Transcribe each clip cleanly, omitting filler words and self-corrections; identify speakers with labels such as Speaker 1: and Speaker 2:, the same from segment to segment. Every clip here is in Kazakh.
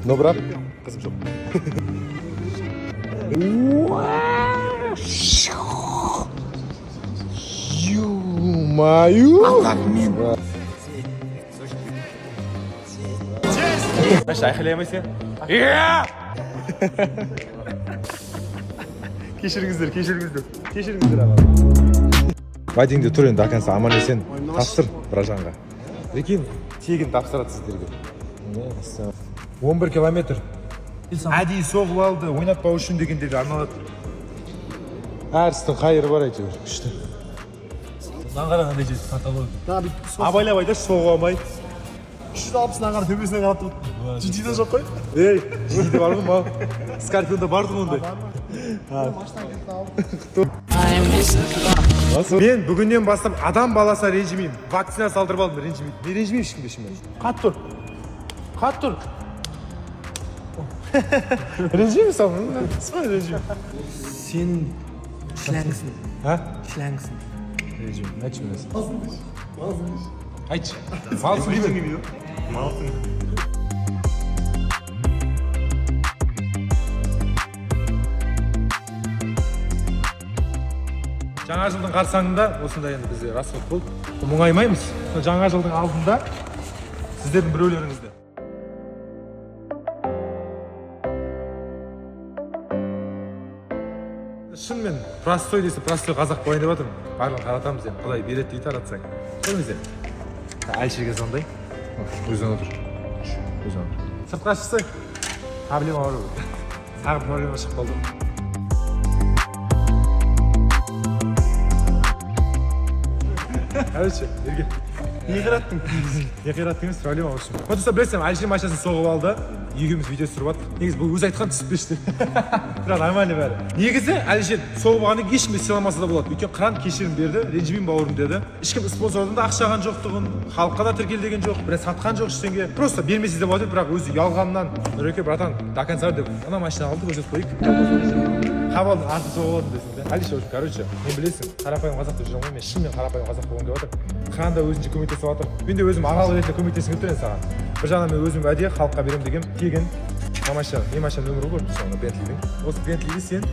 Speaker 1: Но бірақ қызым жоқ. Ё-моё! Бәш айқайлаймайсың? Кешіріңіздер аға. Вадиңде тұр енді аканса аман есен тапсыр Біражанға. Рекин тегін тапсырады сіздерге. 11 километр. Әдейі соғып алды, ойнатпау үшін дегендерді арналады. Әр істің қайыры бар әйтеуір. Күшті.
Speaker 2: Нағара қандай жет қаталау.
Speaker 1: Абайлап айташы соғып алмай.
Speaker 2: 360 нағара төбесіне қарап тұр. Жидиде жоқ қой.
Speaker 1: Ей, жидиде бар ғой мал. Скорпионда барды ондай. Мен бүгіннен бастап адам баласа ренжімеймін. Вакцина салдырып алдым, ренжімеймін. Мен ренжімеймін ешкімге шынымен.
Speaker 2: Қат тұр. Қат тұр.
Speaker 1: Ренжимін салмын. Сылай ренжимін.
Speaker 2: Сен шләңгісің.
Speaker 1: Ә?
Speaker 2: Шләңгісің.
Speaker 1: Ренжимін. Айтшы мінесің.
Speaker 2: Малсың.
Speaker 1: Айтшы. Малсың деймін.
Speaker 2: Малсың.
Speaker 1: Жаңа жылдың қарсаңында осындай енді бізде расход болды. Мұңаймаймыз. Жаңа жылдың алдында сіздердің біреулеріңізді. Шынымен простой десе простой қазақ болайын деп жатырмын. Барлығын таратамыз енді. Құдай береді дейді таратсаң. Көріңіздер. Әлшерге сондай. Өзің отыр. Өзің отыр. Сыртқа шықсай. Проблема бар ғой. Тағы проблема шығып қалды. Әуелше, ерге. Не қираттың? Не қираттың емес, проблема осы. Отырса білесем, Әлшер машинасын соғып алды. Екеуміз видео түсіріп жатыр. Негізі бұл өзі айтқан түсіппешті. Бірақ нормально бәрі. Негізі Әлшер соғып алғанда ешкімге сыйламаса да болады. Өйткені қыран кешірім берді, ренжімеймін бауырым деді. Ешкім спонсордан да ақшаған жоқтығын, халыққа да тіркелдеген жоқ, біраз сатқан жоқ ештеңе. Просто бермесе деп отыр, бірақ өзі ұялғаннан Нұреке, братан, до конца деп ана машина алды, көрсетіп қойып. Қабалдың арты соғып алдым десің де. Әлшер, короче, мен білесің, қарапайым қазақта жүремін ғой, мен шынымен қарапайым қазақ болғым келіп жатыр. Қыран да өзінше көмектесіп жатыр. Мен де өзім ағалы ретінде көмектескім келіп тұр саған. Бір жағынан мен өзім уәде халыққа беремін деген тегін машина, не машина нөмірі ғой, соны Бентлидің. Осы Бентлиді сен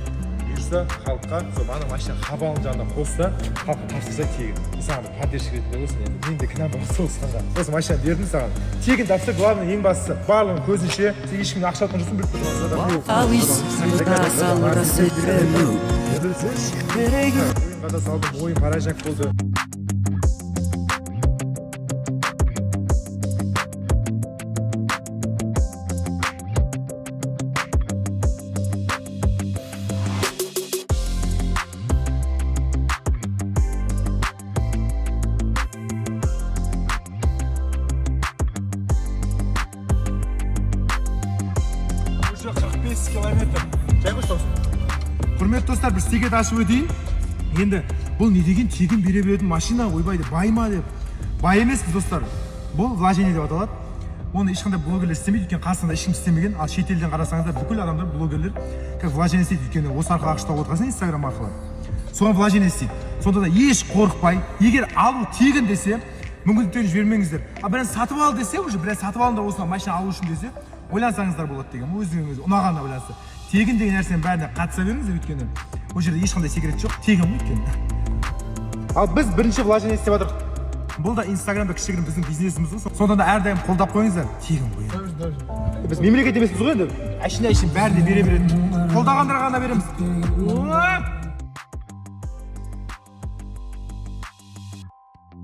Speaker 1: бұйырса халыққа, сол ана машина хабалың жағында қосса, халыққа тапсырса тегін. Саған поддержка ретінде болсын енді. Мен де кінәм бар сол саған. Осы машина бердім саған. Тегін тапсыр, главное ең бастысы. Барлығын көзінше, сен ешкімнен ақша алған жоқсың біліп тұрсың. Ойын қаражақ болды. Уже 45 километр. Жай қойсаусың. Құрметті достар, бір секрет ашып өтейін. Енді бұл не деген тегін бере беретін машина, ойбайды, бай ма деп. Бай емеспіз достар. Бұл вложение деп аталады. Оны ешқандай блогерлер істемейді, өйткені қазақстанда ешкім істемеген. Ал шетелден қарасаңыздар, бүкіл адамдар блогерлер как вложение істейді, өйткені осы арқылы ақша тауып отырған Instagram арқылы. Соған вложение істейді. Сонда да еш қорықпай, егер алу тегін десе, мүмкіндіктерін жібермеңіздер. А біраз сатып ал десе, уже біраз сатып алыңдар осыған машина алу үшін десе, ойлансаңыздар болады деген. Өзіңіз ұнағанда ойланса. Тегін деген нәрсенің бәріне қатыса беріңіздер, өйткені бұл жерде ешқандай секрет жоқ, тегін ғой өйткені. Ал біз бірінші вложение істеп жатырмық. Бұл да Инстаграмда кішігірім біздің бизнесіміз ғой. Сондықтан да әрдайым қолдап қойыңыздар. Тегін ғой. Біз мемлекет емеспіз ғой енді. Әшейін бәріне бере береді. Қолдағандарға ғана береміз.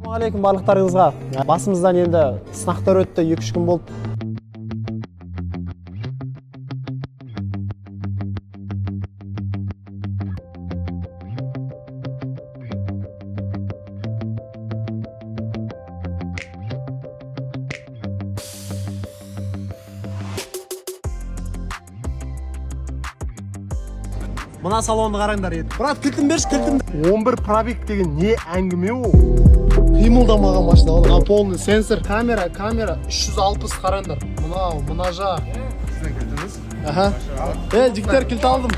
Speaker 3: Ассалаумағалейкум барлықтарыңызға. Басымыздан енді сынақтар өтті, 2-3 күн болды. Мына салонды қараңдар еді. Брат, кілтін берші, кілтін. 11 пробег деген не әңгіме о? Қимылдамаған машина, ол полный сенсор, камера 360 қараңдар. Мына жақ.
Speaker 1: Сізден кілтіңіз?
Speaker 3: Аха. Жігіттер, кілт алдым.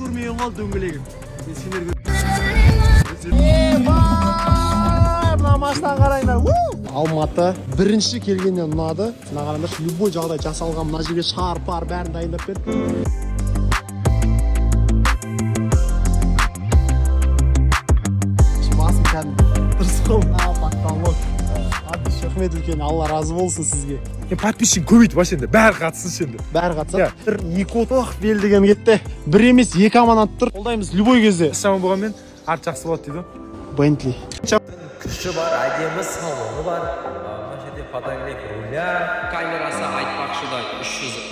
Speaker 3: көрмеген қалды дөңгелегін. Мына машинаға қараңдар. Алматы бірінші келгеннен ұнады. Мына қараңдар, любой жағдай жасалған, мына жерге шар-пар бәрін дайындап берді. Басым кәдімгі тұрсқол. Потолок. Рахмет үлкен, Алла разы болсын сізге.
Speaker 1: Подписчик көбейді баш енді, бәрі қатыссын енді.
Speaker 3: Бәрі қатысады. Бір екі отық бел деген кетті. Бір емес, екі аманат тұр. Қолдаймыз любой кезде.
Speaker 1: Саман болғанмен арт жақсы болады дейді.
Speaker 3: Бентли.
Speaker 4: Күші бар, әдемі салоны бар. Мына жерде фотограф руля. Камерасы айтпақшыда 360.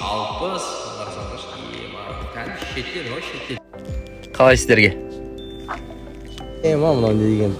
Speaker 4: Кәдімгі шетел ғой, шетел. Қалай сіздерге?
Speaker 5: Мынау не деген